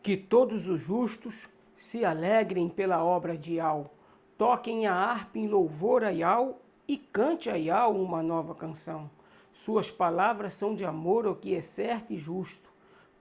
Que todos os justos se alegrem pela obra de Iau, toquem a harpa em louvor a Iau e cante a Iau uma nova canção. Suas palavras são de amor ao que é certo e justo.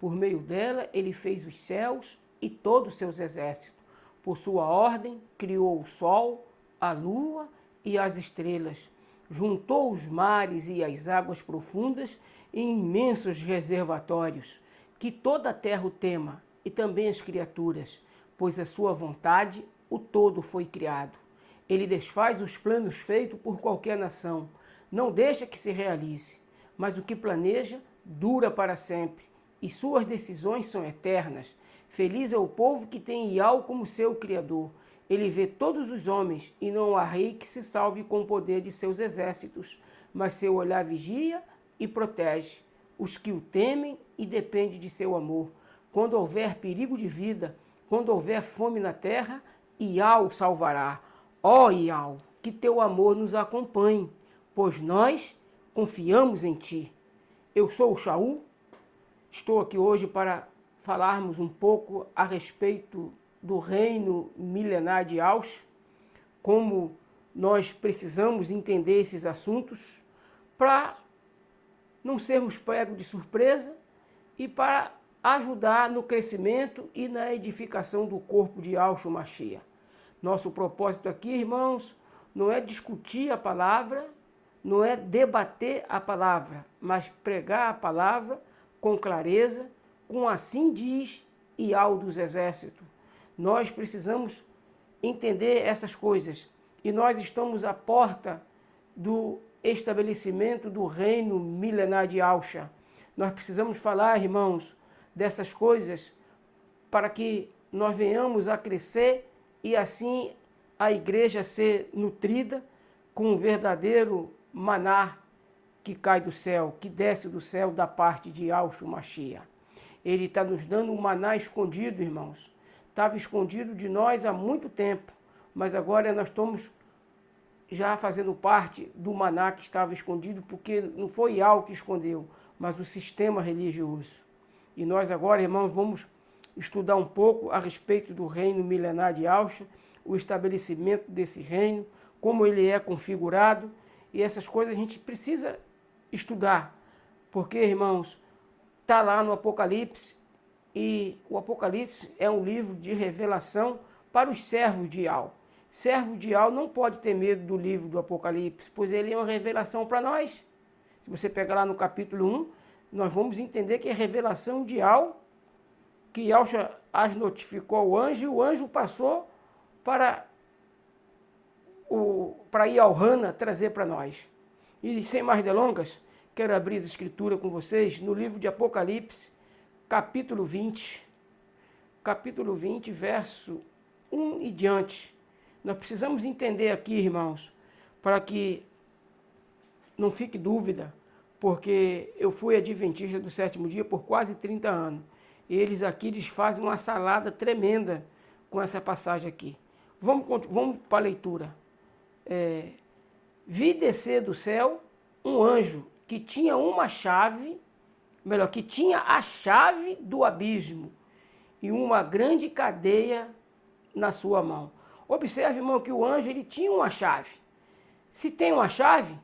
Por meio dela ele fez os céus e todos seus exércitos. Por sua ordem criou o sol, a lua e as estrelas. Juntou os mares e as águas profundas em imensos reservatórios. Que toda a terra o tema, e também as criaturas, pois a sua vontade o todo foi criado. Ele desfaz os planos feitos por qualquer nação, não deixa que se realize, mas o que planeja dura para sempre, e suas decisões são eternas. Feliz é o povo que tem Iau como seu Criador. Ele vê todos os homens, e não há rei que se salve com o poder de seus exércitos, mas seu olhar vigia e protege os que o temem e depende de seu amor. Quando houver perigo de vida, quando houver fome na terra, Iau salvará. Ó Iau, que teu amor nos acompanhe, pois nós confiamos em ti. Eu sou o Shaul, estou aqui hoje para falarmos um pouco a respeito do reino milenar de Iaush, como nós precisamos entender esses assuntos para não sermos pegos de surpresa e para ajudar no crescimento e na edificação do corpo de Yahshua Mashiach. Nosso propósito aqui, irmãos, não é discutir a palavra, não é debater a palavra, mas pregar a palavra com clareza, com assim diz Iau dos Exércitos. Nós precisamos entender essas coisas e nós estamos à porta do estabelecimento do reino milenar de Yahshua. Nós precisamos falar, irmãos, dessas coisas para que nós venhamos a crescer e assim a igreja ser nutrida com um verdadeiro maná que cai do céu, que desce do céu da parte de Yahshua Mashiach. Ele está nos dando um maná escondido, irmãos. Estava escondido de nós há muito tempo, mas agora nós estamos já fazendo parte do maná que estava escondido, porque não foi Yahweh que escondeu, mas o sistema religioso. E nós agora, irmãos, vamos estudar um pouco a respeito do reino milenar de Yahshua, o estabelecimento desse reino, como ele é configurado, e essas coisas a gente precisa estudar, porque, irmãos, está lá no Apocalipse, e o Apocalipse é um livro de revelação para os servos de Yahweh. Servo de Yahweh não pode ter medo do livro do Apocalipse, pois ele é uma revelação para nós. Se você pegar lá no capítulo 1, nós vamos entender que é revelação de Yahweh, que Yahshua as notificou ao anjo, e o anjo passou para Yaohana trazer para nós. E sem mais delongas, quero abrir a escritura com vocês no livro de Apocalipse, capítulo 20, verso 1 e diante. Nós precisamos entender aqui, irmãos, para que não fique dúvida, porque eu fui adventista do sétimo dia por quase 30 anos. E eles fazem uma salada tremenda com essa passagem aqui. Vamos para a leitura. Vi descer do céu um anjo que tinha uma chave, que tinha a chave do abismo e uma grande cadeia na sua mão. Observe, irmão, que o anjo ele tinha uma chave. Se tem uma chave,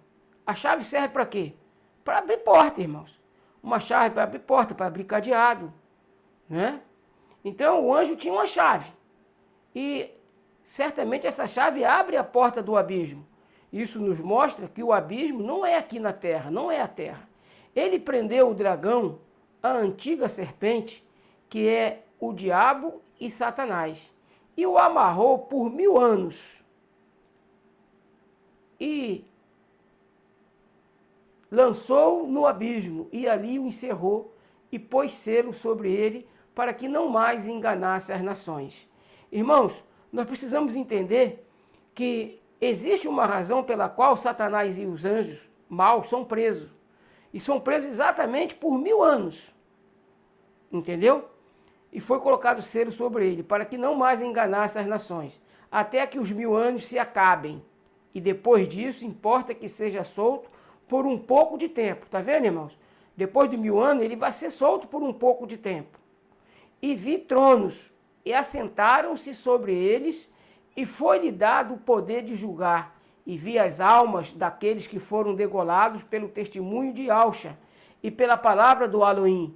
a chave serve para quê? Para abrir porta, irmãos. Uma chave para abrir porta, para abrir cadeado, né? Então o anjo tinha uma chave. E certamente essa chave abre a porta do abismo. Isso nos mostra que o abismo não é aqui na terra, não é a terra. Ele prendeu o dragão, a antiga serpente, que é o diabo e Satanás, e o amarrou por 1000 anos. E lançou no abismo, e ali o encerrou, e pôs selo sobre ele, para que não mais enganasse as nações. Irmãos, nós precisamos entender que existe uma razão pela qual Satanás e os anjos maus são presos. E são presos exatamente por 1000 anos. Entendeu? E foi colocado selo sobre ele, para que não mais enganasse as nações, até que os 1000 anos se acabem. E depois disso, importa que seja solto por um pouco de tempo. Tá vendo, irmãos? Depois de 1000 anos, ele vai ser solto por um pouco de tempo. E vi tronos, e assentaram-se sobre eles, e foi-lhe dado o poder de julgar. E vi as almas daqueles que foram degolados pelo testemunho de Alxa e pela palavra do Elohim,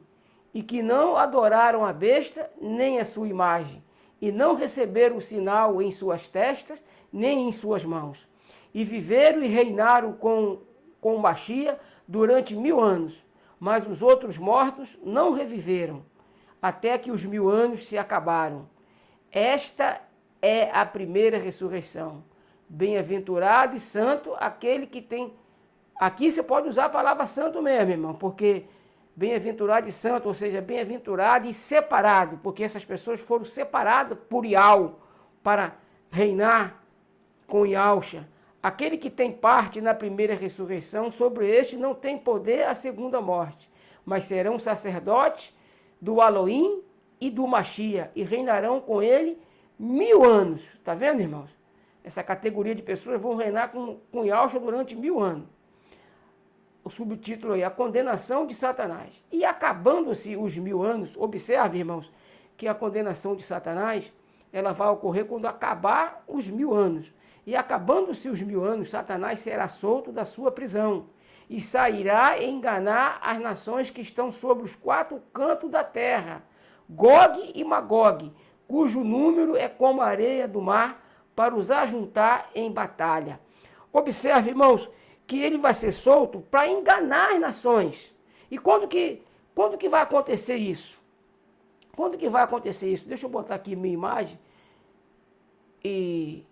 e que não adoraram a besta nem a sua imagem, e não receberam o sinal em suas testas nem em suas mãos. E viveram e reinaram com Machia durante 1000 anos, mas os outros mortos não reviveram, até que os 1000 anos se acabaram. Esta é a primeira ressurreição. Bem-aventurado e santo aquele que tem... Aqui você pode usar a palavra santo mesmo, irmão, porque bem-aventurado e santo, ou seja, bem-aventurado e separado, porque essas pessoas foram separadas por Ial para reinar com Ialcha. Aquele que tem parte na primeira ressurreição, sobre este não tem poder a segunda morte, mas serão sacerdotes do Elohim e do Machia, e reinarão com ele 1000 anos. Está vendo, irmãos? Essa categoria de pessoas vão reinar com Yahshua durante 1000 anos. O subtítulo aí, a condenação de Satanás. E acabando-se os 1000 anos, observe, irmãos, que a condenação de Satanás, ela vai ocorrer quando acabar os 1000 anos. E acabando-se os 1000 anos, Satanás será solto da sua prisão e sairá enganar as nações que estão sobre os 4 cantos da terra, Gog e Magog, cujo número é como a areia do mar, para os ajuntar em batalha. Observe, irmãos, que ele vai ser solto para enganar as nações. E quando que vai acontecer isso? Quando que vai acontecer isso? Deixa eu botar aqui minha imagem. E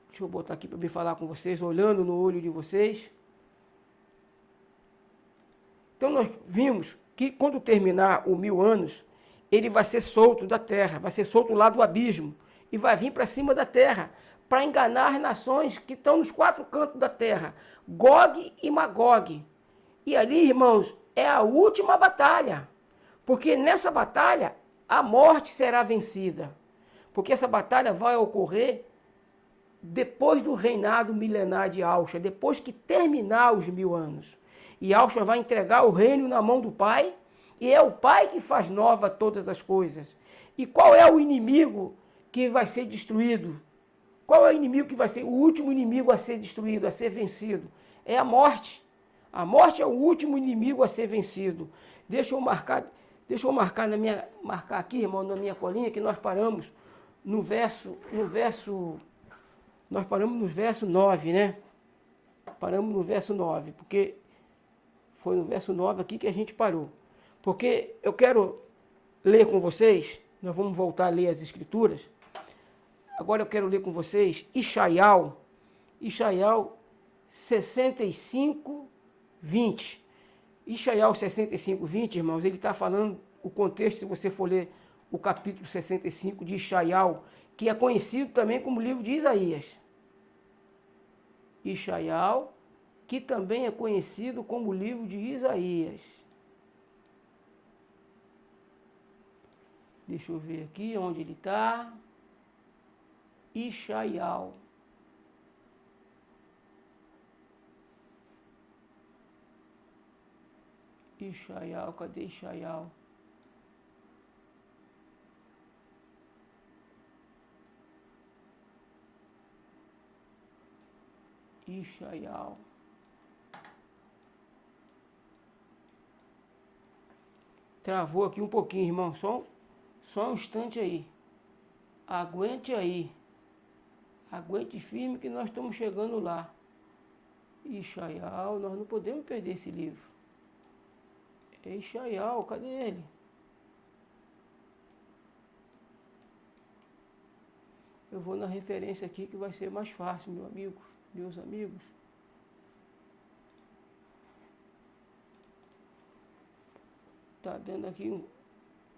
deixa eu botar aqui para me falar com vocês, olhando no olho de vocês. Então nós vimos que quando terminar os 1000 anos, ele vai ser solto da terra, vai ser solto lá do abismo, e vai vir para cima da terra, para enganar as nações que estão nos 4 cantos da terra, Gog e Magog. E ali, irmãos, é a última batalha, porque nessa batalha a morte será vencida, porque essa batalha vai ocorrer depois do reinado milenar de Alxa, depois que terminar os 1000 anos. E Alxa vai entregar o reino na mão do Pai, e é o Pai que faz nova todas as coisas. E qual é o inimigo que vai ser destruído? Qual é o inimigo que vai ser o último inimigo a ser destruído, a ser vencido? É a morte. A morte é o último inimigo a ser vencido. Deixa eu marcar aqui, irmão, na minha colinha, que nós paramos no verso 9, né? Paramos no verso 9, porque foi no verso 9 aqui que a gente parou. Porque eu quero ler com vocês, nós vamos voltar a ler as escrituras. Agora eu quero ler com vocês Ishaial 65, 20. Ishaial 65, 20, irmãos, ele está falando o contexto, se você for ler o capítulo 65 de Ishaial, que é conhecido também como livro de Isaías. Ishaial, que também é conhecido como livro de Isaías. Deixa eu ver aqui onde ele está. Ishaial. Ishaial, cadê Ishaial? Ishaial. Travou aqui um pouquinho, irmão. Só um instante aí. Aguente aí. Aguente firme que nós estamos chegando lá. Ishaial, nós não podemos perder esse livro. É Ishaial, cadê ele? Eu vou na referência aqui que vai ser mais fácil, meu amigo, meus amigos. Tá dando aqui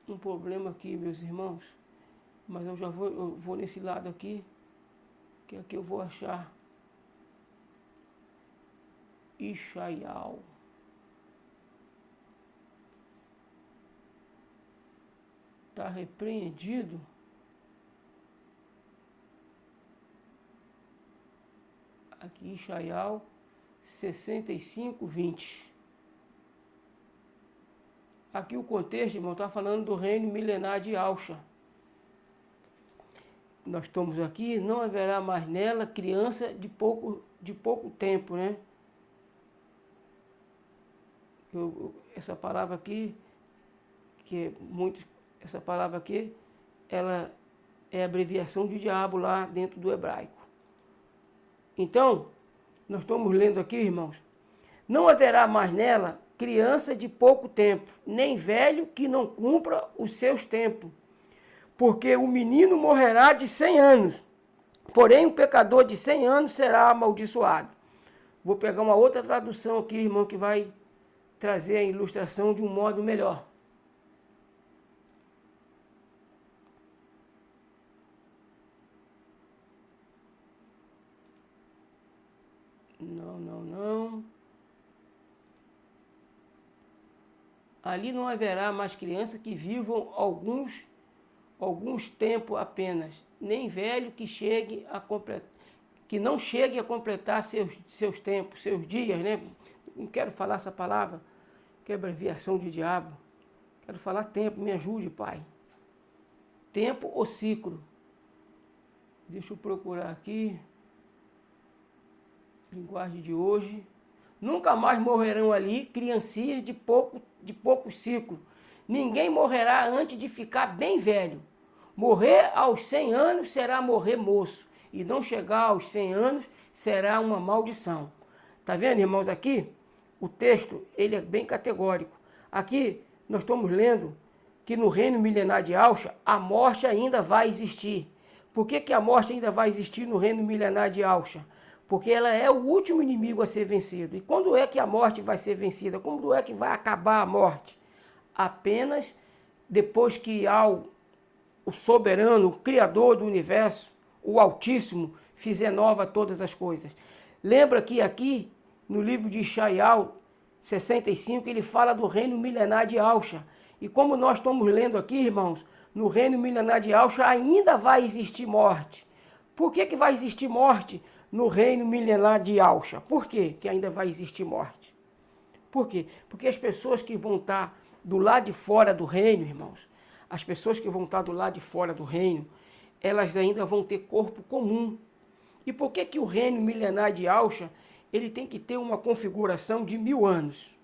um problema aqui, meus irmãos. Mas eu vou nesse lado aqui, que aqui eu vou achar Ishaial. Está repreendido. Aqui, Ishaial 65, 20. aqui o contexto, irmão, está falando do reino milenar de Alcha. Nós estamos aqui, não haverá mais nela criança de pouco tempo, né? Essa palavra aqui, essa palavra aqui, ela é a abreviação de diabo lá dentro do hebraico. Então, nós estamos lendo aqui, irmãos, não haverá mais nela criança de pouco tempo, nem velho que não cumpra os seus tempos, porque o menino morrerá de 100 anos, porém o pecador de 100 anos será amaldiçoado. Vou pegar uma outra tradução aqui, irmão, que vai trazer a ilustração de um modo melhor. Não. Ali não haverá mais criança que vivam alguns tempos apenas, nem velho que não chegue a completar seus tempos, seus dias, né? Não quero falar essa palavra, que é abreviação de diabo. Quero falar tempo, me ajude, Pai. Tempo ou ciclo. Deixa eu procurar aqui. Linguagem de hoje. Nunca mais morrerão ali criancinhas de pouco ciclo. Ninguém morrerá antes de ficar bem velho. Morrer aos 100 anos será morrer moço. E não chegar aos 100 anos será uma maldição. Tá vendo, irmãos, aqui? O texto, ele é bem categórico. Aqui, nós estamos lendo que no reino milenar de Alcha, a morte ainda vai existir. Por que a morte ainda vai existir no reino milenar de Alcha? Porque ela é o último inimigo a ser vencido. E quando é que a morte vai ser vencida? Quando é que vai acabar a morte? Apenas depois que o soberano, o criador do universo, o Altíssimo, fizer nova todas as coisas. Lembra que aqui, no livro de Ishaial 65, ele fala do reino milenar de Alcha. E como nós estamos lendo aqui, irmãos, no reino milenar de Alcha ainda vai existir morte. Por que vai existir morte no reino milenar de Alcha? Por quê que ainda vai existir morte? Por quê? Porque as pessoas que vão estar do lado de fora do reino, irmãos, as pessoas que vão estar do lado de fora do reino, elas ainda vão ter corpo comum. E por que o reino milenar de Alcha, ele tem que ter uma configuração de 1000 anos?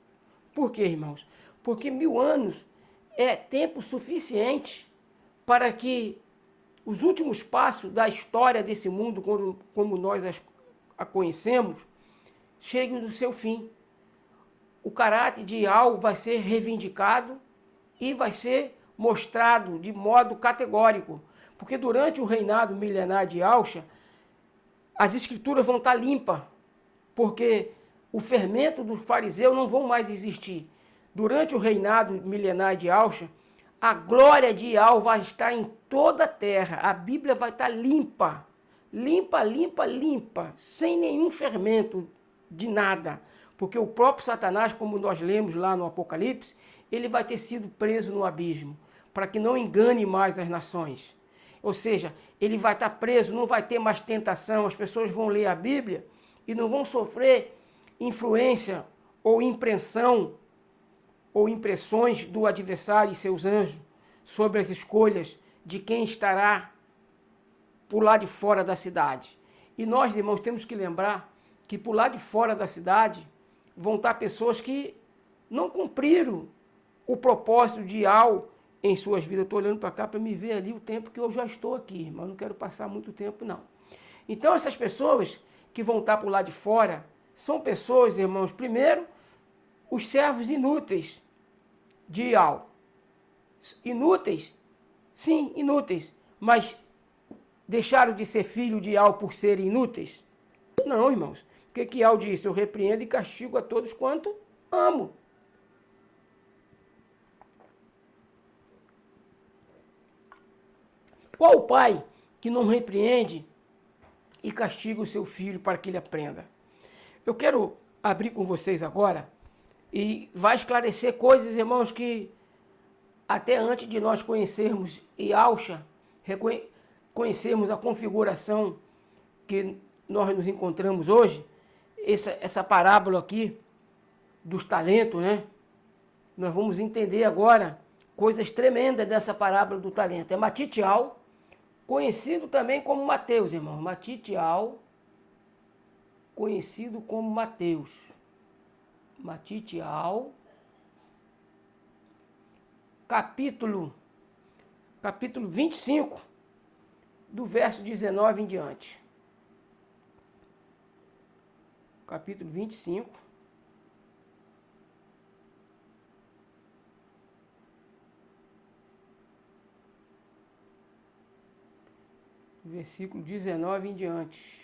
Por quê, irmãos? Porque 1000 anos é tempo suficiente para que os últimos passos da história desse mundo, como nós a conhecemos, cheguem no seu fim. O caráter de Al vai ser reivindicado e vai ser mostrado de modo categórico. Porque durante o reinado milenar de Alcha, as escrituras vão estar limpas, porque o fermento dos fariseus não vão mais existir. Durante o reinado milenar de Alcha, a glória de Al vai estar em toda a terra. A Bíblia vai estar limpa, sem nenhum fermento de nada. Porque o próprio Satanás, como nós lemos lá no Apocalipse, ele vai ter sido preso no abismo, para que não engane mais as nações. Ou seja, ele vai estar preso, não vai ter mais tentação, as pessoas vão ler a Bíblia e não vão sofrer influência ou impressão ou impressões do adversário e seus anjos sobre as escolhas de quem estará por lá de fora da cidade. E nós, irmãos, temos que lembrar que por lá de fora da cidade vão estar pessoas que não cumpriram o propósito de Al em suas vidas. Eu estou olhando para cá para me ver ali o tempo que eu já estou aqui, mas não quero passar muito tempo, não. Então, essas pessoas que vão estar por lá de fora são pessoas, irmãos, primeiro, os servos inúteis de Al. Inúteis? Sim, inúteis. Mas deixaram de ser filho de Al por serem inúteis? Não, irmãos. O que Al disse? Eu repreendo e castigo a todos quanto amo. Qual o pai que não repreende e castiga o seu filho para que ele aprenda? Eu quero abrir com vocês agora e vai esclarecer coisas, irmãos, que até antes de nós conhecermos Alcha, conhecermos a configuração que nós nos encontramos hoje, essa parábola aqui dos talentos, né? Nós vamos entender agora coisas tremendas dessa parábola do talento. É Matitial, conhecido também como Mateus, irmão. Matitial, conhecido como Mateus. Matitial, capítulo 25, do verso 19 em diante. Capítulo 25. Versículo 19 em diante.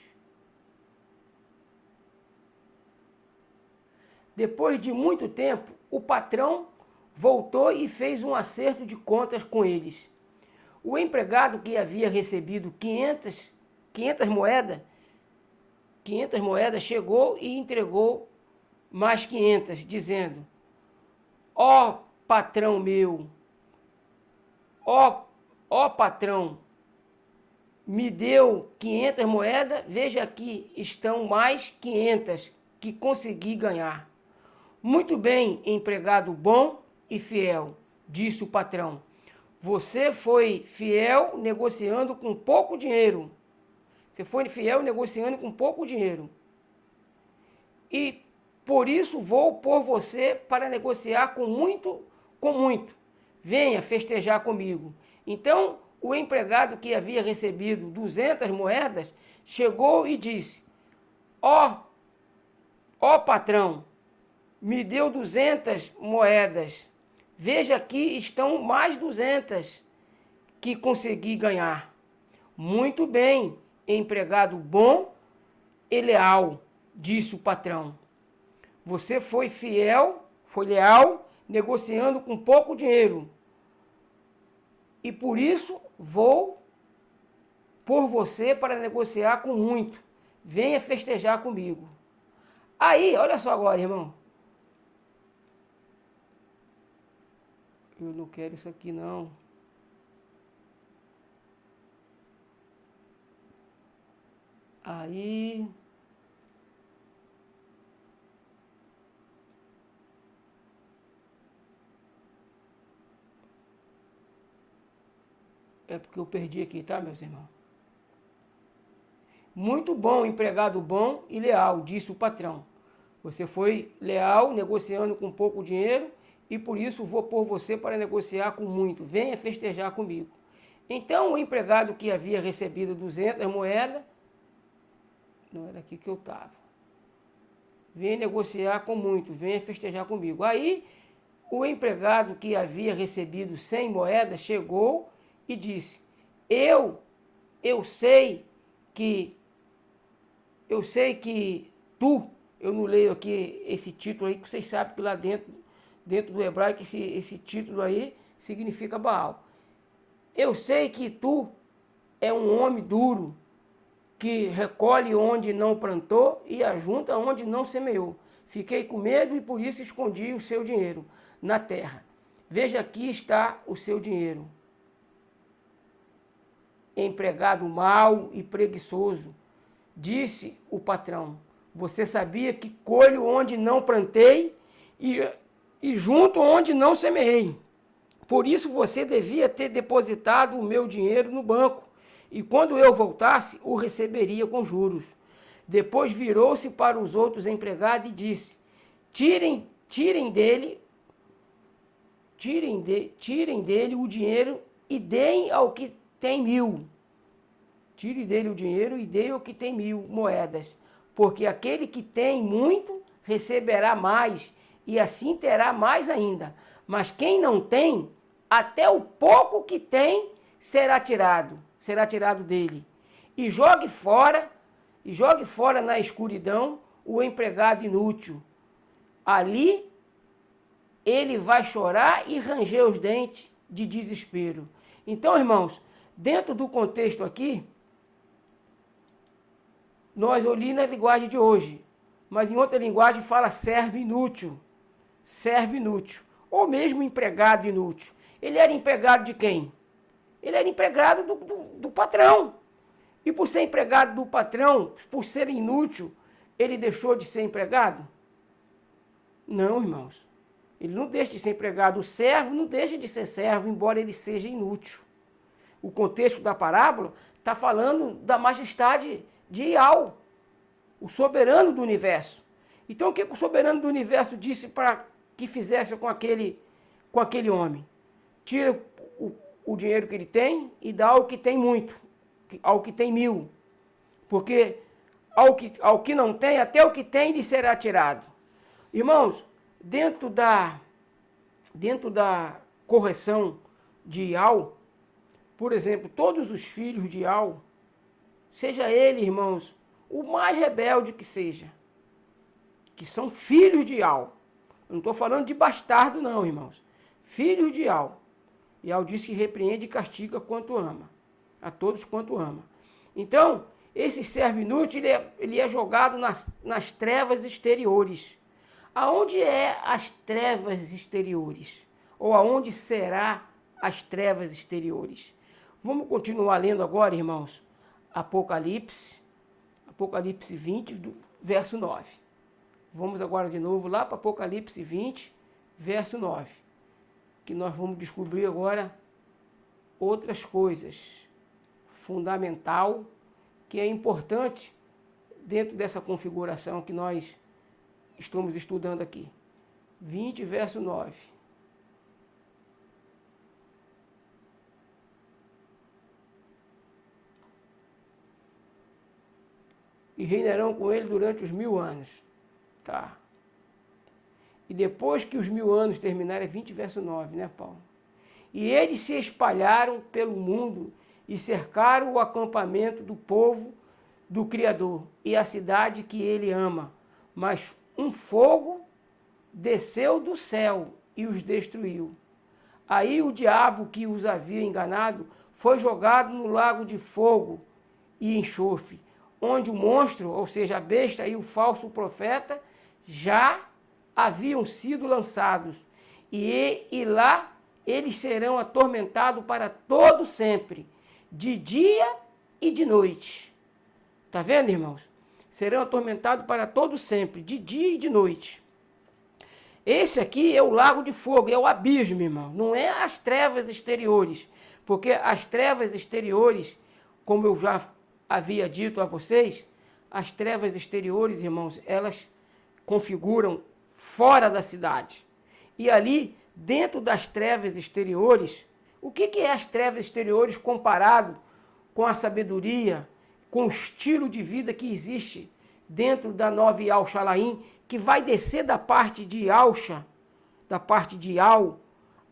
Depois de muito tempo, o patrão voltou e fez um acerto de contas com eles. O empregado que havia recebido 500 moedas, chegou e entregou mais 500, dizendo: ó patrão meu, ó patrão, me deu 500 moedas, veja aqui estão mais 500 que consegui ganhar. Muito bem, empregado bom e fiel, disse o patrão. Você foi fiel negociando com pouco dinheiro. Você foi fiel negociando com pouco dinheiro. E por isso vou pôr você para negociar com muito. Venha festejar comigo. Então, o empregado que havia recebido 200 moedas chegou e disse: ó patrão, me deu 200 moedas. Veja aqui estão mais 200 que consegui ganhar. Muito bem, empregado bom e leal, disse o patrão. Você foi fiel, foi leal, negociando com pouco dinheiro. E por isso vou pôr você para negociar com muito. Venha festejar comigo. Aí, olha só agora, irmão. Eu não quero isso aqui, não. Aí... é porque eu perdi aqui, tá, meus irmãos? Muito bom, empregado bom e leal, disse o patrão. Você foi leal, negociando com pouco dinheiro, e por isso vou pôr você para negociar com muito. Venha festejar comigo. Então o empregado que havia recebido 200 moedas, não era aqui que eu estava. Venha negociar com muito, venha festejar comigo. Aí o empregado que havia recebido 100 moedas chegou e disse: Eu sei que tu, eu não leio aqui esse título aí, que vocês sabem que lá dentro do hebraico esse título aí significa Baal. Eu sei que tu é um homem duro, que recolhe onde não plantou e ajunta onde não semeou. Fiquei com medo e por isso escondi o seu dinheiro na terra. Veja, aqui está o seu dinheiro. Empregado mau e preguiçoso, disse o patrão. Você sabia que colho onde não plantei e junto onde não semeei. Por isso você devia ter depositado o meu dinheiro no banco, e quando eu voltasse, o receberia com juros. Depois virou-se para os outros empregados e disse: tirem dele o dinheiro e deem ao que tem 1000. Tire dele o dinheiro e dê ao que tem 1000 moedas, porque aquele que tem muito receberá mais, e assim terá mais ainda. Mas quem não tem, até o pouco que tem será tirado dele. E jogue fora na escuridão o empregado inútil. Ali ele vai chorar e ranger os dentes de desespero. Então, irmãos, dentro do contexto aqui, nós olhamos na linguagem de hoje, mas em outra linguagem fala servo inútil, ou mesmo empregado inútil. Ele era empregado de quem? Ele era empregado do patrão. E por ser empregado do patrão, por ser inútil, ele deixou de ser empregado? Não, irmãos. Ele não deixa de ser empregado. O servo não deixa de ser servo, embora ele seja inútil. O contexto da parábola está falando da majestade de Iau, o soberano do universo. Então, o que o soberano do universo disse para que fizesse com aquele homem? Tira o dinheiro que ele tem e dá ao que tem muito, ao que tem 1000. Porque ao que não tem, até o que tem lhe será tirado. Irmãos, dentro da correção de Iau, por exemplo, todos os filhos de Iau, seja ele, irmãos, o mais rebelde que seja, que são filhos de Iau. Eu não estou falando de bastardo não, irmãos. Filhos de Iau. Iau diz que repreende e castiga quanto ama. A todos quanto ama. Então, esse servo inútil, ele é jogado nas trevas exteriores. Aonde é as trevas exteriores? Ou aonde será as trevas exteriores? Vamos continuar lendo agora, irmãos, Apocalipse 20, do verso 9. Vamos agora de novo lá para Apocalipse 20, verso 9. Que nós vamos descobrir agora outras coisas fundamental, que é importante dentro dessa configuração que nós estamos estudando aqui. 20, verso 9. E reinarão com ele durante os 1000 anos. Tá. E depois que os 1000 anos terminarem, é 20, verso 9, né, Paulo? E eles se espalharam pelo mundo e cercaram o acampamento do povo do Criador e a cidade que ele ama. Mas um fogo desceu do céu e os destruiu. Aí o diabo que os havia enganado foi jogado no lago de fogo e enxofre, onde o monstro, ou seja, a besta e o falso profeta, já haviam sido lançados. E lá eles serão atormentados para todo sempre, de dia e de noite. Está vendo, irmãos? Serão atormentados para todo sempre, de dia e de noite. Esse aqui é o lago de fogo, é o abismo, irmão. Não é as trevas exteriores. Porque as trevas exteriores, como eu já havia dito a vocês, as trevas exteriores, irmãos, elas configuram fora da cidade. E ali, dentro das trevas exteriores, o que é as trevas exteriores comparado com a sabedoria, com o estilo de vida que existe dentro da nova Iau Shalaim, que vai descer da parte de Yausha, da parte de Iau,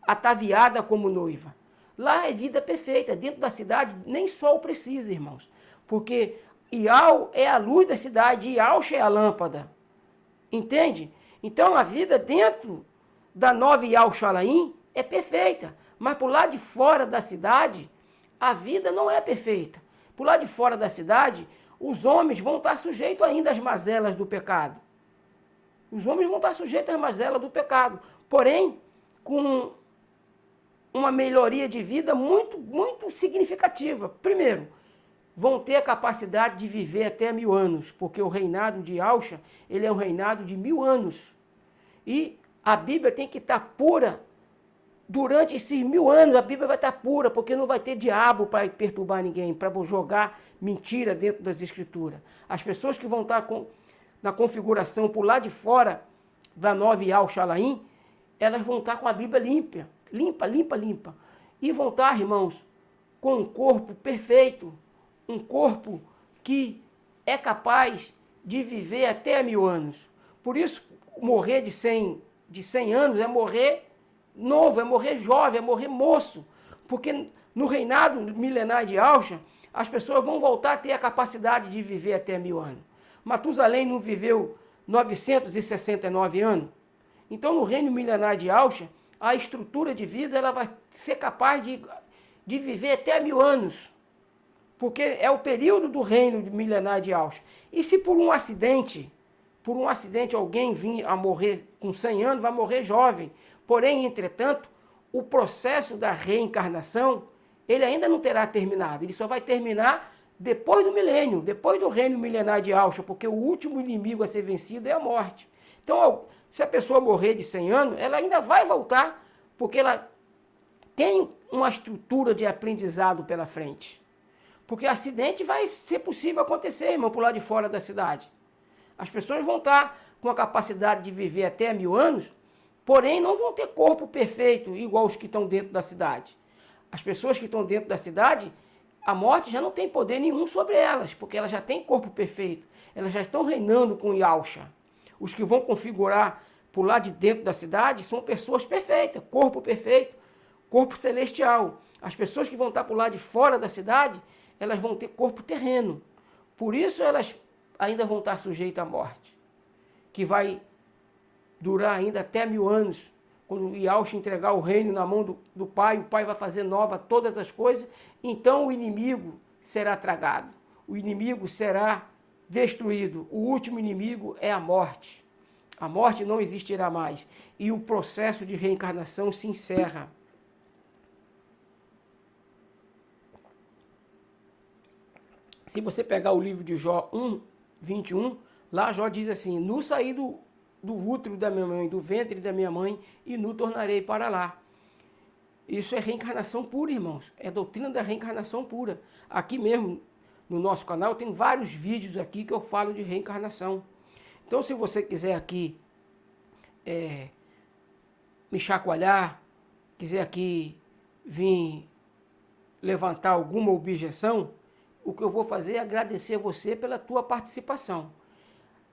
ataviada como noiva. Lá é vida perfeita, dentro da cidade nem sol precisa, irmãos, porque Iau é a luz da cidade e Yausha é a lâmpada, entende? Então a vida dentro da nova Iau Shalaim é perfeita, mas por lá de fora da cidade, a vida não é perfeita. Por lá de fora da cidade, os homens vão estar sujeitos ainda às mazelas do pecado. Os homens vão estar sujeitos às mazelas do pecado, porém, com uma melhoria de vida muito, muito significativa. Primeiro, vão ter a capacidade de viver até 1000 anos, porque o reinado de Yausha, ele é um reinado de 1000 anos. E a Bíblia tem que estar pura. Durante esses 1000 anos, a Bíblia vai estar pura, porque não vai ter diabo para perturbar ninguém, para jogar mentira dentro das Escrituras. As pessoas que vão estar na configuração por lá de fora da nova Iau Shalaim, elas vão estar com a Bíblia limpa. E vão estar, irmãos, com um corpo perfeito, um corpo que é capaz de viver até 1000 anos. Por isso, morrer de 100 anos é morrer novo, é morrer jovem, é morrer moço. Porque no reinado milenar de Yausha, as pessoas vão voltar a ter a capacidade de viver até 1000 anos. Matusalém não viveu 969 anos? Então, no reino milenar de Yausha, a estrutura de vida ela vai ser capaz de viver até 1000 anos. Porque é o período do reino milenar de Yausha. E se por um acidente alguém vir a morrer com 100 anos, vai morrer jovem. Porém, entretanto, o processo da reencarnação, ele ainda não terá terminado. Ele só vai terminar depois do milênio, depois do reino milenar de Yausha, porque o último inimigo a ser vencido é a morte. Então, se a pessoa morrer de 100 anos, ela ainda vai voltar, porque ela tem uma estrutura de aprendizado pela frente. Porque acidente vai ser possível acontecer, irmão, por lá de fora da cidade. As pessoas vão estar com a capacidade de viver até 1000 anos, porém não vão ter corpo perfeito, igual os que estão dentro da cidade. As pessoas que estão dentro da cidade, a morte já não tem poder nenhum sobre elas, porque elas já têm corpo perfeito. Elas já estão reinando com Yalcha. Os que vão configurar por lá de dentro da cidade são pessoas perfeitas, corpo perfeito, corpo celestial. As pessoas que vão estar por lá de fora da cidade, elas vão ter corpo terreno. Por isso elas ainda vão estar sujeitas à morte, que vai durar ainda até 1000 anos. Quando Yalcha entregar o reino na mão do Pai, o Pai vai fazer nova todas as coisas, então o inimigo será tragado, o inimigo será destruído. O último inimigo é a morte. A morte não existirá mais e o processo de reencarnação se encerra. Se você pegar o livro de Jó 1, 21, lá Jó diz assim: nu saí do útero da minha mãe, do ventre da minha mãe, e nu tornarei para lá. Isso é reencarnação pura, irmãos. É doutrina da reencarnação pura. Aqui mesmo, no nosso canal, tem vários vídeos aqui que eu falo de reencarnação. Então, se você quiser aqui me chacoalhar, quiser aqui vir levantar alguma objeção, o que eu vou fazer é agradecer você pela tua participação,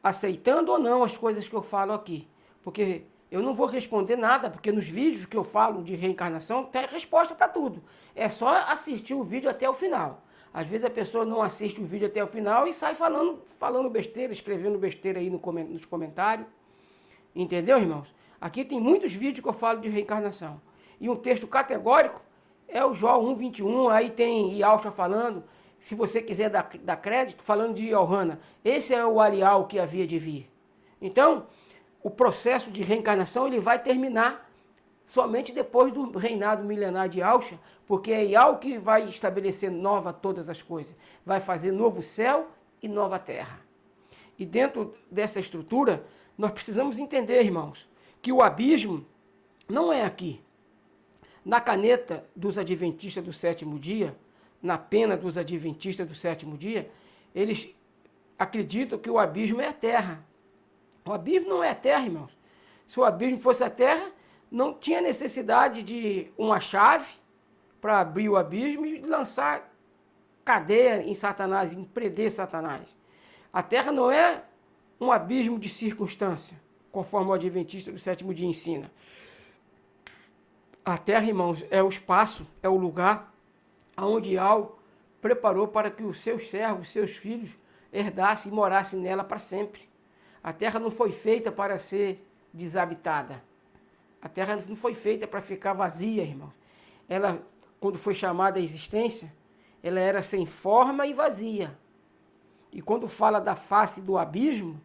aceitando ou não as coisas que eu falo aqui, porque eu não vou responder nada, porque nos vídeos que eu falo de reencarnação tem resposta para tudo. É só assistir o vídeo até o final. Às vezes a pessoa não assiste o vídeo até o final e sai falando besteira, escrevendo besteira aí nos comentários. Entendeu, irmãos? Aqui tem muitos vídeos que eu falo de reencarnação. E um texto categórico é o Jó 1:21, aí tem Yalcha falando. Se você quiser dar crédito, falando de Yohana, esse é o Arial que havia de vir. Então, o processo de reencarnação ele vai terminar somente depois do reinado milenar de Yalcha, porque é Yal que vai estabelecer nova todas as coisas, vai fazer novo céu e nova terra. E dentro dessa estrutura, nós precisamos entender, irmãos, que o abismo não é aqui. Na caneta dos adventistas do sétimo dia, na pena dos adventistas do sétimo dia, eles acreditam que o abismo é a terra. O abismo não é a terra, irmãos. Se o abismo fosse a terra, não tinha necessidade de uma chave para abrir o abismo e lançar cadeia em Satanás, em prender Satanás. A terra não é um abismo de circunstância, conforme o adventista do sétimo dia ensina. A terra, irmãos, é o espaço, é o lugar aonde Al preparou para que os seus servos, seus filhos, herdassem e morassem nela para sempre. A terra não foi feita para ser desabitada. A terra não foi feita para ficar vazia, irmãos. Ela, quando foi chamada à existência, ela era sem forma e vazia. E quando fala da face do abismo,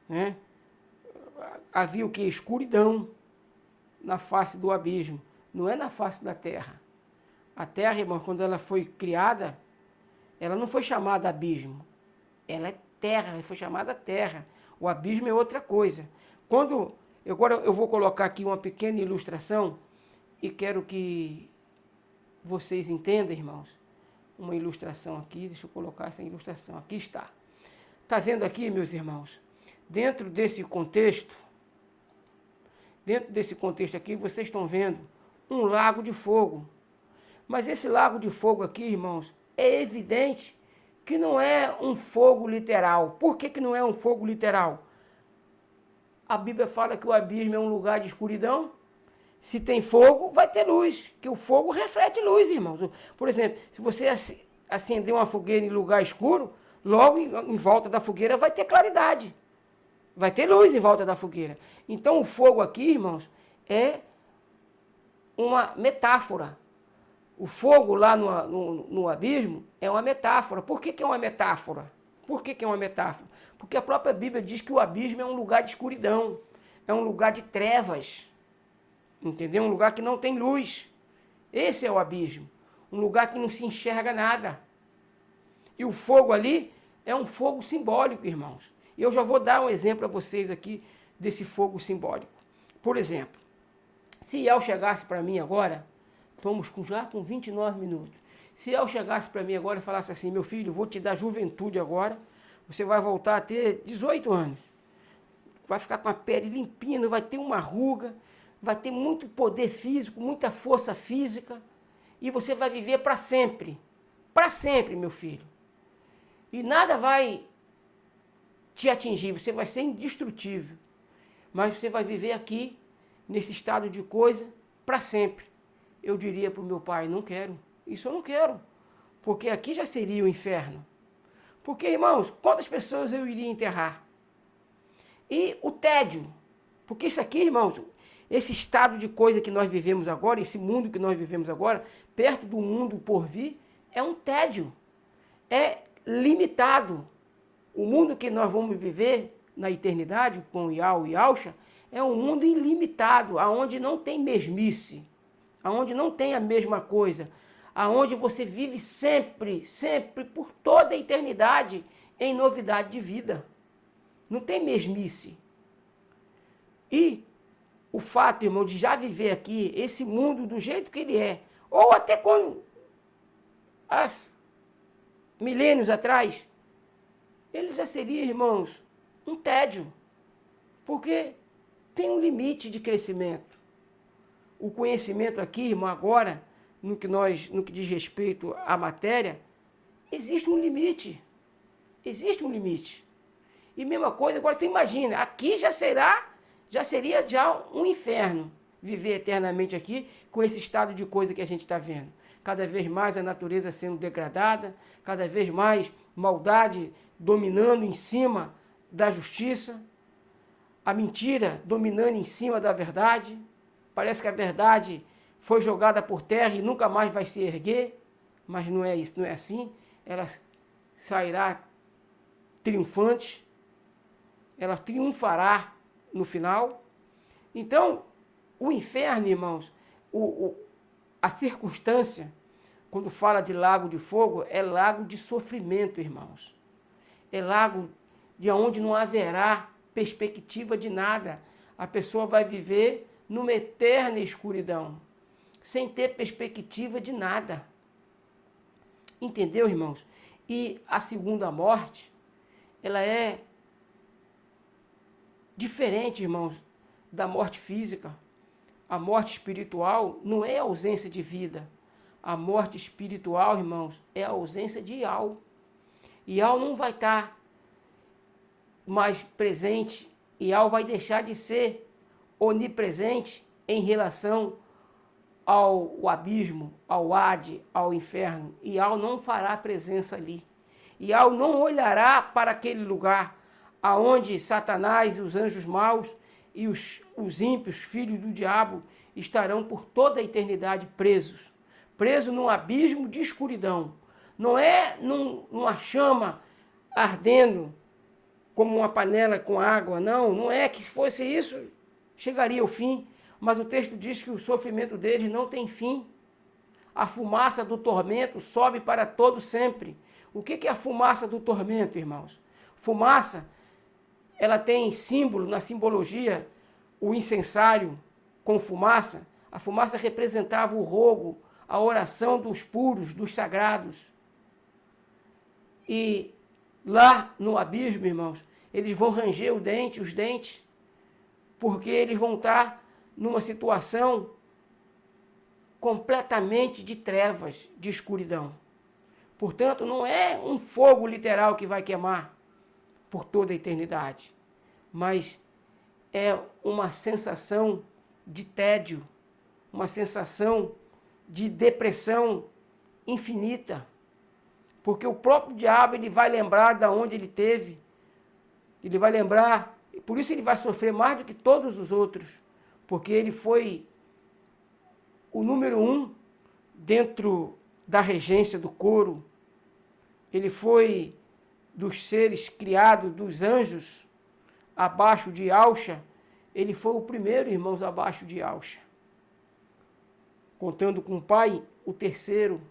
né, havia o que? Escuridão na face do abismo. Não é na face da terra. A terra, irmão, quando ela foi criada, ela não foi chamada abismo. Ela é terra, ela foi chamada terra. O abismo é outra coisa. Agora eu vou colocar aqui uma pequena ilustração e quero que vocês entendam, irmãos. Uma ilustração aqui, deixa eu colocar essa ilustração. Aqui está. Está vendo aqui, meus irmãos? Dentro desse contexto aqui, vocês estão vendo um lago de fogo. Mas esse lago de fogo aqui, irmãos, é evidente que não é um fogo literal. Por que não é um fogo literal? A Bíblia fala que o abismo é um lugar de escuridão. Se tem fogo, vai ter luz, que o fogo reflete luz, irmãos. Por exemplo, se você acender uma fogueira em lugar escuro, logo em volta da fogueira vai ter claridade. Vai ter luz em volta da fogueira. Então o fogo aqui, irmãos, é uma metáfora. O fogo lá no abismo é uma metáfora. Por que é uma metáfora? Por que é uma metáfora? Porque a própria Bíblia diz que o abismo é um lugar de escuridão, é um lugar de trevas, entendeu? Um lugar que não tem luz. Esse é o abismo, um lugar que não se enxerga nada. E o fogo ali é um fogo simbólico, irmãos. E eu já vou dar um exemplo a vocês aqui desse fogo simbólico. Por exemplo, se El chegasse para mim agora, estamos já com 29 minutos, se El chegasse para mim agora e falasse assim, meu filho, vou te dar juventude agora, você vai voltar a ter 18 anos, vai ficar com a pele limpinha, não vai ter uma ruga, vai ter muito poder físico, muita força física, e você vai viver para sempre, meu filho. E nada vai te atingir, você vai ser indestrutível, mas você vai viver aqui, nesse estado de coisa, para sempre. Eu diria para o meu pai, não quero, isso eu não quero, porque aqui já seria o inferno. Porque, irmãos, quantas pessoas eu iria enterrar? E o tédio, porque isso aqui, irmãos, esse estado de coisa que nós vivemos agora, esse mundo que nós vivemos agora, perto do mundo por vir, é um tédio, é limitado. O mundo que nós vamos viver na eternidade, com Yau e Yalcha, é um mundo ilimitado, aonde não tem mesmice, aonde não tem a mesma coisa, aonde você vive sempre, sempre, por toda a eternidade, em novidade de vida. Não tem mesmice. E o fato, irmão, de já viver aqui, esse mundo do jeito que ele é, ou até quando, há milênios atrás, ele já seria, irmãos, um tédio, porque tem um limite de crescimento. O conhecimento aqui, irmão, agora, no que diz respeito à matéria, existe um limite. Existe um limite. E mesma coisa, agora você imagina, aqui já seria um inferno viver eternamente aqui com esse estado de coisa que a gente está vendo. Cada vez mais a natureza sendo degradada, cada vez mais maldade dominando em cima da justiça, a mentira dominando em cima da verdade. Parece que a verdade foi jogada por terra e nunca mais vai se erguer, mas não é isso, não é assim. Ela sairá triunfante, ela triunfará no final. Então, o inferno, irmãos, a circunstância, quando fala de lago de fogo, é lago de sofrimento, irmãos. É lago de onde não haverá perspectiva de nada. A pessoa vai viver numa eterna escuridão, sem ter perspectiva de nada. Entendeu, irmãos? E a segunda morte, ela é diferente, irmãos, da morte física. A morte espiritual não é ausência de vida. A morte espiritual, irmãos, é a ausência de Yau. Yau não vai estar mais presente. Yau vai deixar de ser onipresente em relação ao abismo, ao Hade, ao inferno. Yau não fará presença ali. Yau não olhará para aquele lugar aonde Satanás e os anjos maus e os ímpios, filhos do diabo, estarão por toda a eternidade presos num abismo de escuridão. Não é numa chama ardendo como uma panela com água, não é que se fosse isso, chegaria ao fim, mas o texto diz que o sofrimento deles não tem fim. A fumaça do tormento sobe para todo sempre. O que é a fumaça do tormento, irmãos? Fumaça, ela tem símbolo, na simbologia, o incensário com fumaça. A fumaça representava o rogo, a oração dos puros, dos sagrados. E lá no abismo, irmãos, eles vão ranger os dentes, porque eles vão estar numa situação completamente de trevas, de escuridão. Portanto, não é um fogo literal que vai queimar por toda a eternidade, mas é uma sensação de tédio, uma sensação de depressão infinita, porque o próprio diabo ele vai lembrar de onde ele teve, ele vai lembrar, por isso ele vai sofrer mais do que todos os outros, porque ele foi o número 1 dentro da regência do coro, ele foi dos seres criados, dos anjos, abaixo de Yalcha, ele foi o primeiro, irmãos, abaixo de Yalcha. Contando com o pai, o terceiro.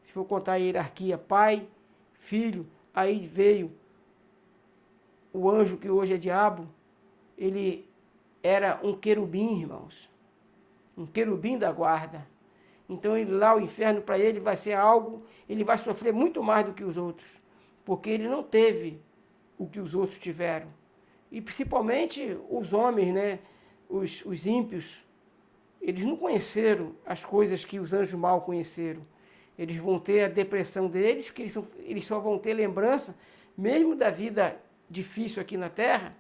Se for contar a hierarquia, pai, filho, aí veio o anjo que hoje é diabo, ele era um querubim, irmãos. Um querubim da guarda. Então lá o inferno para ele vai ser algo, ele vai sofrer muito mais do que os outros, porque ele não teve o que os outros tiveram. E principalmente os homens, né, os ímpios, eles não conheceram as coisas que os anjos mal conheceram. Eles vão ter a depressão deles, porque eles só vão ter lembrança, mesmo da vida difícil aqui na Terra,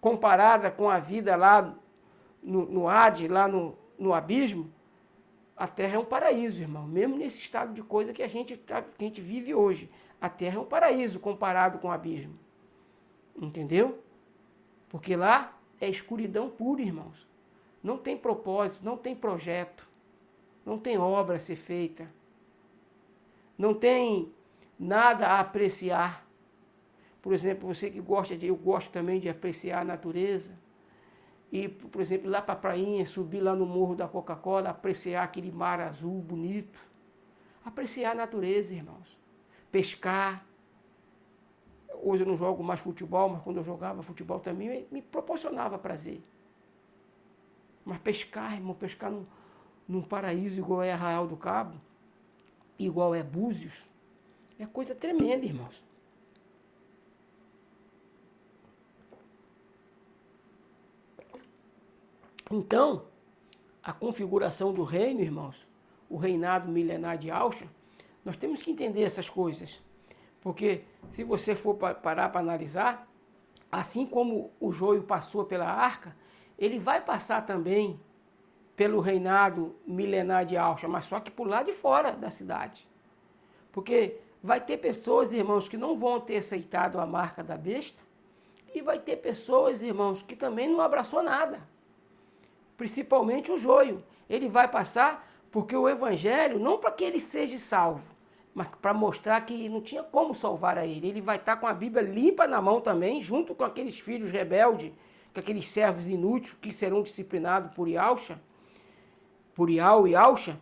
comparada com a vida lá no Hades, lá no abismo. A Terra é um paraíso, irmão. Mesmo nesse estado de coisa que a gente vive hoje. A Terra é um paraíso comparado com o abismo. Entendeu? Porque lá é escuridão pura, irmãos. Não tem propósito, não tem projeto. Não tem obra a ser feita. Não tem nada a apreciar. Por exemplo, você que eu gosto também de apreciar a natureza. E, por exemplo, lá para a prainha, subir lá no Morro da Coca-Cola, apreciar aquele mar azul bonito. Apreciar a natureza, irmãos. Pescar. Hoje eu não jogo mais futebol, mas quando eu jogava futebol também me proporcionava prazer. Mas pescar, irmão, pescar num paraíso igual é Arraial do Cabo, igual é Búzios, é coisa tremenda, irmãos. Então, a configuração do reino, irmãos, o reinado milenar de Ausha, nós temos que entender essas coisas. Porque se você for parar para analisar, assim como o joio passou pela arca, ele vai passar também pelo reinado milenar de Ausha, mas só que por lá de fora da cidade. Porque vai ter pessoas, irmãos, que não vão ter aceitado a marca da besta, e vai ter pessoas, irmãos, que também não abraçou nada. Principalmente o joio. Ele vai passar porque o evangelho, não para que ele seja salvo, mas para mostrar que não tinha como salvar a ele. Ele vai estar com a Bíblia limpa na mão também, junto com aqueles filhos rebeldes, com aqueles servos inúteis que serão disciplinados por Iausha, por Iau e Ausha.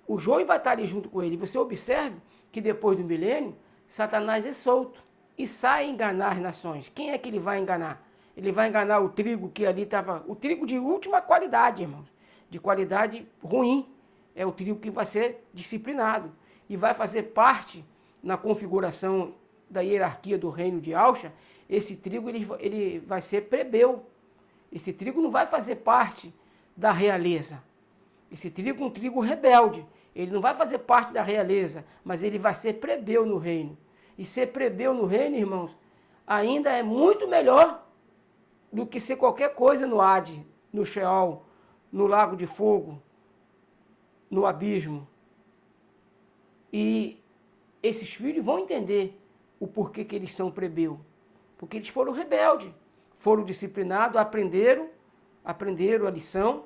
O joio vai estar ali junto com ele. Você observe que depois do milênio, Satanás é solto e sai a enganar as nações. Quem é que ele vai enganar? Ele vai enganar o trigo que ali estava... O trigo de última qualidade, irmãos. De qualidade ruim. É o trigo que vai ser disciplinado. E vai fazer parte, na configuração da hierarquia do reino de Ausha, esse trigo ele vai ser plebeu. Esse trigo não vai fazer parte da realeza. Esse trigo é um trigo rebelde. Ele não vai fazer parte da realeza, mas ele vai ser plebeu no reino. E ser plebeu no reino, irmãos, ainda é muito melhor do que ser qualquer coisa no Hades, no Sheol, no lago de fogo, no abismo. E esses filhos vão entender o porquê que eles são plebeu. Porque eles foram rebeldes, foram disciplinados, aprenderam a lição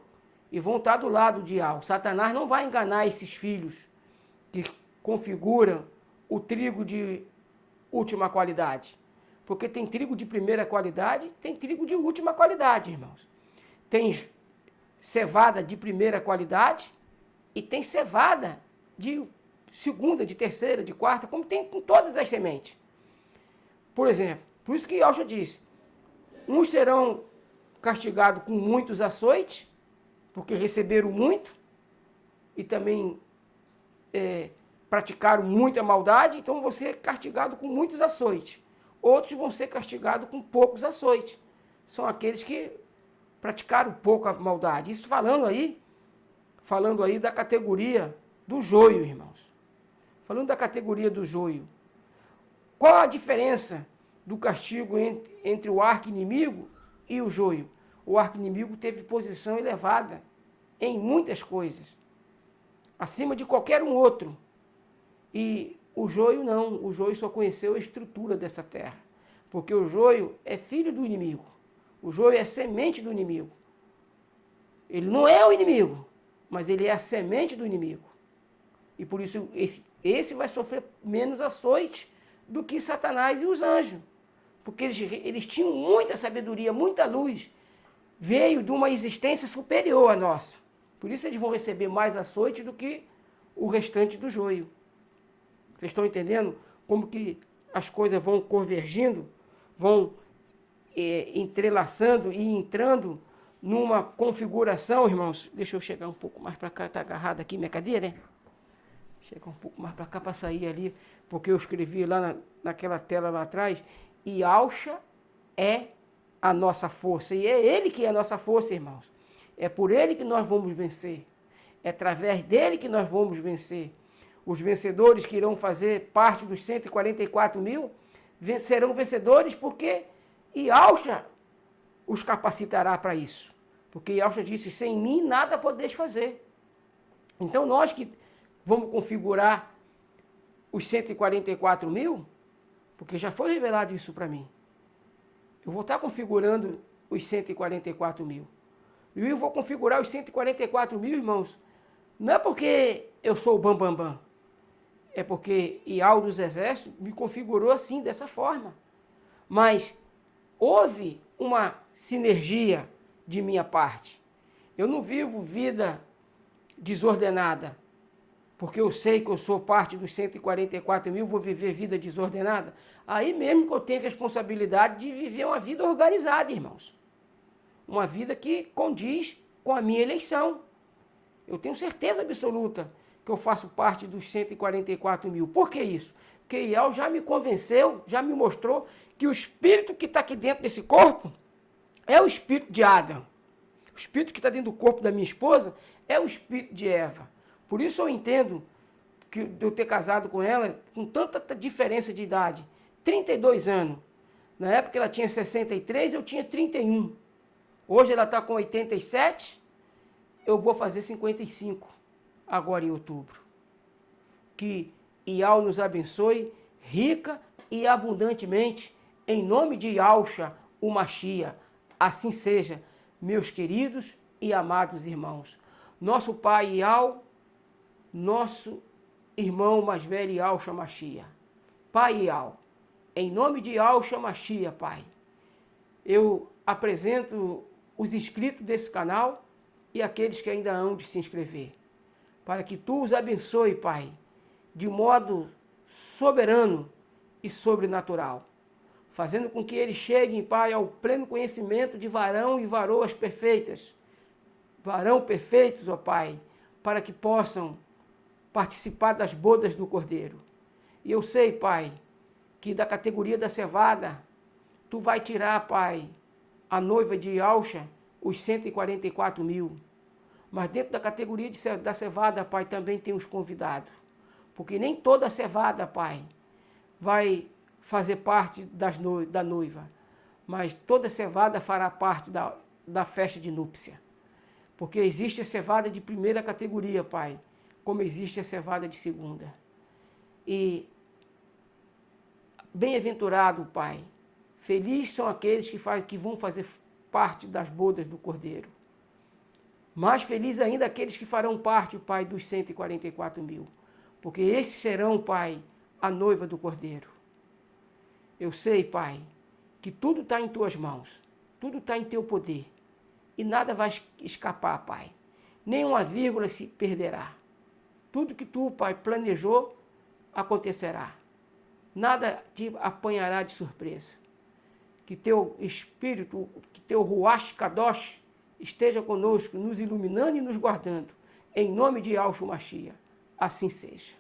e vão estar do lado de Iau. Satanás não vai enganar esses filhos que configuram o trigo de última qualidade. Porque tem trigo de primeira qualidade, tem trigo de última qualidade, irmãos. Tem cevada de primeira qualidade e tem cevada de segunda, de terceira, de quarta, como tem com todas as sementes. Por exemplo, por isso que Iausha disse, uns serão castigados com muitos açoites, porque receberam muito e também praticaram muita maldade, então vão ser castigados com muitos açoites. Outros vão ser castigados com poucos açoites. São aqueles que praticaram pouca maldade. Isso falando aí da categoria do joio, irmãos. Falando da categoria do joio. Qual a diferença do castigo entre o arqui-inimigo e o joio? O arqui-inimigo teve posição elevada em muitas coisas, acima de qualquer um outro. E o joio não, o joio só conheceu a estrutura dessa terra, porque o joio é filho do inimigo, o joio é semente do inimigo. Ele não é o inimigo, mas ele é a semente do inimigo. E por isso esse vai sofrer menos açoite do que Satanás e os anjos, porque eles tinham muita sabedoria, muita luz, veio de uma existência superior à nossa. Por isso eles vão receber mais açoite do que o restante do joio. Vocês estão entendendo como que as coisas vão convergindo, vão entrelaçando e entrando numa configuração, irmãos. Deixa eu chegar um pouco mais para cá, está agarrada aqui minha cadeira, né? Chegar um pouco mais para cá para sair ali, porque eu escrevi lá naquela tela lá atrás, e Alcha é a nossa força, e é Ele que é a nossa força, irmãos. É por Ele que nós vamos vencer, é através dele que nós vamos vencer. Os vencedores que irão fazer parte dos 144 mil, serão vencedores porque Yahshua os capacitará para isso. Porque Yahshua disse, sem mim nada podeis fazer. Então nós que vamos configurar os 144 mil, porque já foi revelado isso para mim. Eu vou estar configurando os 144 mil. E eu vou configurar os 144 mil, irmãos, não é porque eu sou o bambambam. É porque Yahweh dos Exércitos me configurou assim, dessa forma. Mas houve uma sinergia de minha parte. Eu não vivo vida desordenada, porque eu sei que eu sou parte dos 144 mil, vou viver vida desordenada. Aí mesmo que eu tenho responsabilidade de viver uma vida organizada, irmãos. Uma vida que condiz com a minha eleição. Eu tenho certeza absoluta que eu faço parte dos 144 mil. Por que isso? Porque Yahweh já me convenceu, já me mostrou que o espírito que está aqui dentro desse corpo é o espírito de Adão. O espírito que está dentro do corpo da minha esposa é o espírito de Eva. Por isso eu entendo que eu ter casado com ela com tanta diferença de idade. 32 anos. Na época ela tinha 63, eu tinha 31. Hoje ela está com 87, eu vou fazer 55 agora em outubro. Que Yahweh nos abençoe rica e abundantemente, em nome de Yahshua, o Mashiach. Assim seja, meus queridos e amados irmãos. Nosso pai Yahweh, nosso irmão mais velho Yahshua Mashiach. Pai Yahweh, em nome de Yahshua Mashiach, Pai, eu apresento os inscritos desse canal e aqueles que ainda hão de se inscrever, para que Tu os abençoe, Pai, de modo soberano e sobrenatural, fazendo com que eles cheguem, Pai, ao pleno conhecimento de varão e varoas perfeitas, varão perfeitos, ó Pai, para que possam participar das bodas do Cordeiro. E eu sei, Pai, que da categoria da cevada, Tu vai tirar, Pai, a noiva de Yahshua, os 144 mil. Mas dentro da categoria da cevada, Pai, também tem os convidados. Porque nem toda a cevada, Pai, vai fazer parte da noiva. Mas toda a cevada fará parte da festa de núpcia. Porque existe a cevada de primeira categoria, Pai, como existe a cevada de segunda. E bem-aventurado, Pai, felizes são aqueles que vão fazer parte das bodas do Cordeiro. Mais feliz ainda aqueles que farão parte, Pai, dos 144 mil. Porque esses serão, Pai, a noiva do Cordeiro. Eu sei, Pai, que tudo está em Tuas mãos. Tudo está em Teu poder. E nada vai escapar, Pai. Nenhuma vírgula se perderá. Tudo que Tu, Pai, planejou, acontecerá. Nada te apanhará de surpresa. Que Teu Espírito, que Teu Ruach Kadosh esteja conosco, nos iluminando e nos guardando. Em nome de Yahshua Mashiach. Assim seja.